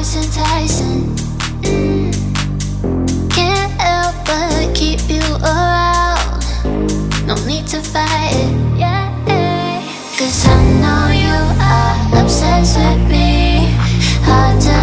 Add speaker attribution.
Speaker 1: it's enticing. Can't help but keep you around. No need to fight it, yeah. Cause I know you are obsessed with me. Hard to